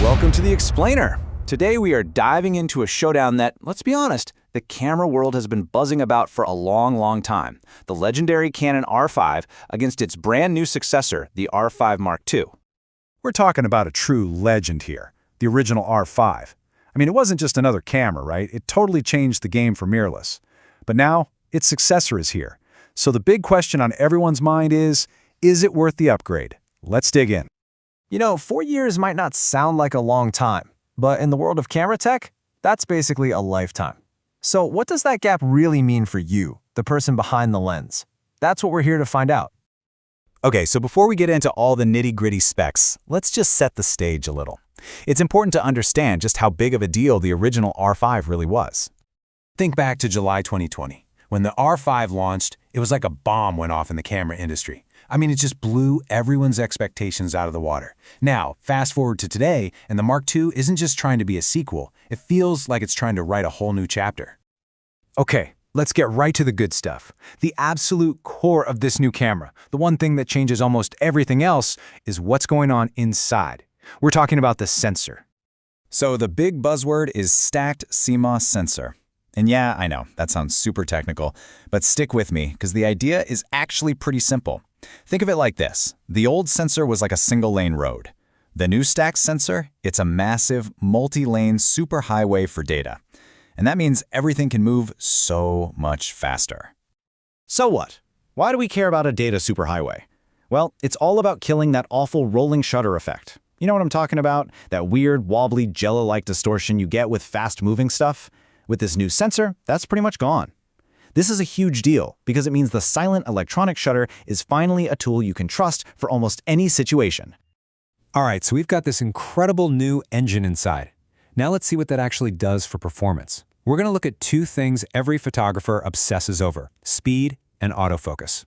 Welcome to the Explainer. Today we are diving into a showdown that, let's be honest, the camera world has been buzzing about for a long time. The legendary Canon R5 against its brand new successor, the R5 Mark II. We're talking about a true legend here, the original R5. I mean, it wasn't just another camera, right? It totally changed the game for mirrorless. But now, its successor is here. So the big question on everyone's mind is it worth the upgrade? Let's dig in. You know, 4 years might not sound like a long time, but in the world of camera tech, that's basically a lifetime. So what does that gap really mean for you, the person behind the lens? That's what we're here to find out. Okay, so before we get into all the nitty-gritty specs, let's just set the stage a little. It's important to understand just how big of a deal the original R5 really was. Think back to July 2020. When the R5 launched, it was like a bomb went off in the camera industry. I mean, it just blew everyone's expectations out of the water. Now, fast forward to today, and the Mark II isn't just trying to be a sequel. It feels like it's trying to write a whole new chapter. Okay, let's get right to the good stuff. The absolute core of this new camera, the one thing that changes almost everything else, is what's going on inside. We're talking about the sensor. So the big buzzword is stacked CMOS sensor. And yeah, I know, that sounds super technical, but stick with me, because the idea is actually pretty simple. Think of it like this. The old sensor was like a single-lane road. The new stacked sensor, it's a massive, multi-lane superhighway for data. And that means everything can move so much faster. So what? Why do we care about a data superhighway? Well, it's all about killing that awful rolling shutter effect. You know what I'm talking about? That weird, wobbly, jello-like distortion you get with fast-moving stuff? With this new sensor, that's pretty much gone. This is a huge deal because it means the silent electronic shutter is finally a tool you can trust for almost any situation. All right, so we've got this incredible new engine inside. Now let's see what that actually does for performance. We're going to look at two things every photographer obsesses over: speed and autofocus.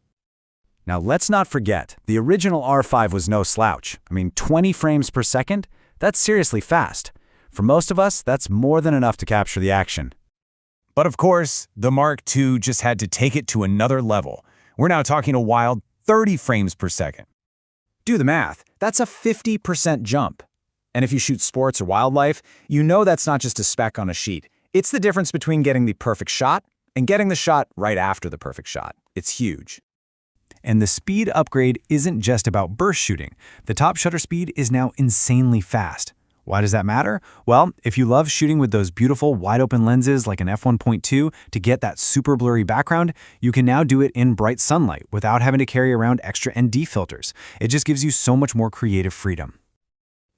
Now let's not forget, the original R5 was no slouch. I mean, 20 frames per second? That's seriously fast. For most of us, that's more than enough to capture the action. But of course, the Mark II just had to take it to another level. We're now talking a wild 30 frames per second. Do the math. That's a 50% jump. And if you shoot sports or wildlife, you know that's not just a speck on a sheet. It's the difference between getting the perfect shot and getting the shot right after the perfect shot. It's huge. And the speed upgrade isn't just about burst shooting. The top shutter speed is now insanely fast. Why does that matter? Well, if you love shooting with those beautiful wide-open lenses like an f1.2 to get that super blurry background, you can now do it in bright sunlight without having to carry around extra ND filters. It just gives you so much more creative freedom.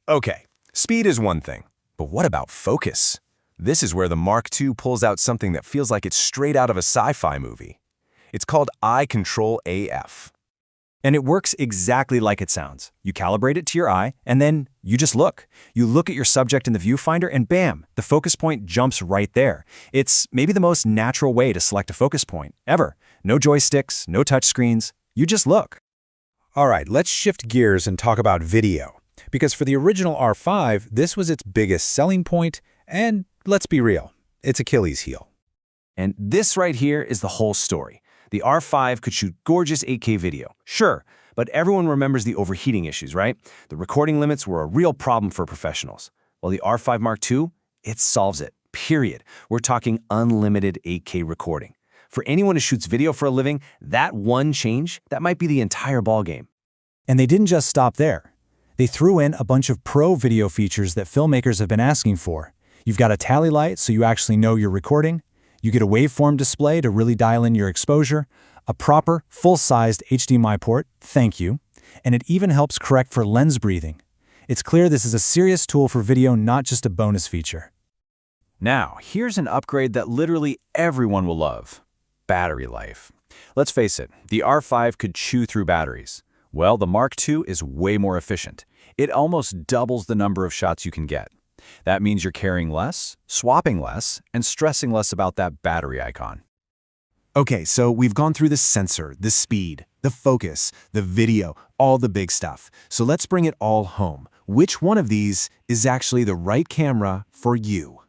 Okay, speed is one thing, but what about focus? This is where the Mark II pulls out something that feels like it's straight out of a sci-fi movie. It's called Eye Control AF. And it works exactly like it sounds. You calibrate it to your eye, and then you just look. You look at your subject in the viewfinder, and bam, the focus point jumps right there. It's maybe the most natural way to select a focus point, ever. No joysticks, no touchscreens. You just look. All right, let's shift gears and talk about video. Because for the original R5, this was its biggest selling point, and let's be real, it's Achilles' heel. And this right here is the whole story. The R5 could shoot gorgeous 8K video, sure, but everyone remembers the overheating issues, right? The recording limits were a real problem for professionals. Well, the R5 Mark II, it solves it, period. We're talking unlimited 8K recording. For anyone who shoots video for a living, that one change, that might be the entire ballgame. And they didn't just stop there. They threw in a bunch of pro video features that filmmakers have been asking for. You've got a tally light so you actually know you're recording. You get a waveform display to really dial in your exposure, a proper, full-sized HDMI port, thank you, and it even helps correct for lens breathing. It's clear this is a serious tool for video, not just a bonus feature. Now, here's an upgrade that literally everyone will love: battery life. Let's face it, the R5 could chew through batteries. Well, the Mark II is way more efficient. It almost doubles the number of shots you can get. That means you're carrying less, swapping less, and stressing less about that battery icon. Okay, so we've gone through the sensor, the speed, the focus, the video, all the big stuff. So let's bring it all home. Which one of these is actually the right camera for you?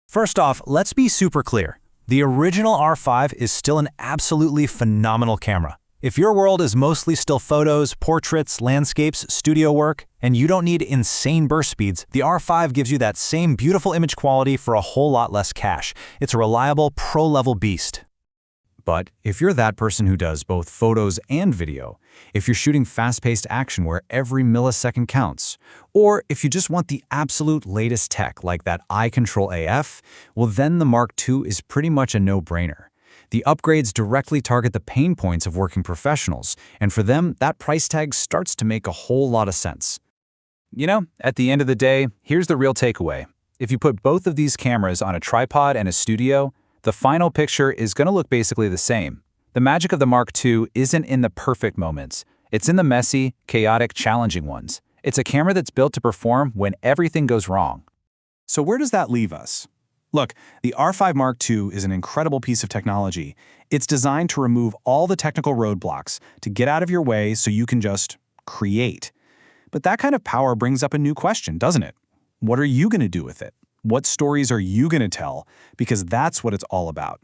First off, let's be super clear. The original R5 is still an absolutely phenomenal camera. If your world is mostly still photos, portraits, landscapes, studio work, and you don't need insane burst speeds, the R5 gives you that same beautiful image quality for a whole lot less cash. It's a reliable, pro-level beast. But if you're that person who does both photos and video, if you're shooting fast-paced action where every millisecond counts, or if you just want the absolute latest tech like that eye control AF, well then the Mark II is pretty much a no-brainer. The upgrades directly target the pain points of working professionals, and for them, that price tag starts to make a whole lot of sense. You know, at the end of the day, here's the real takeaway. If you put both of these cameras on a tripod and a studio, the final picture is going to look basically the same. The magic of the Mark II isn't in the perfect moments. It's in the messy, chaotic, challenging ones. It's a camera that's built to perform when everything goes wrong. So where does that leave us? Look, the R5 Mark II is an incredible piece of technology. It's designed to remove all the technical roadblocks, to get out of your way so you can just create. But that kind of power brings up a new question, doesn't it? What are you going to do with it? What stories are you going to tell? Because that's what it's all about.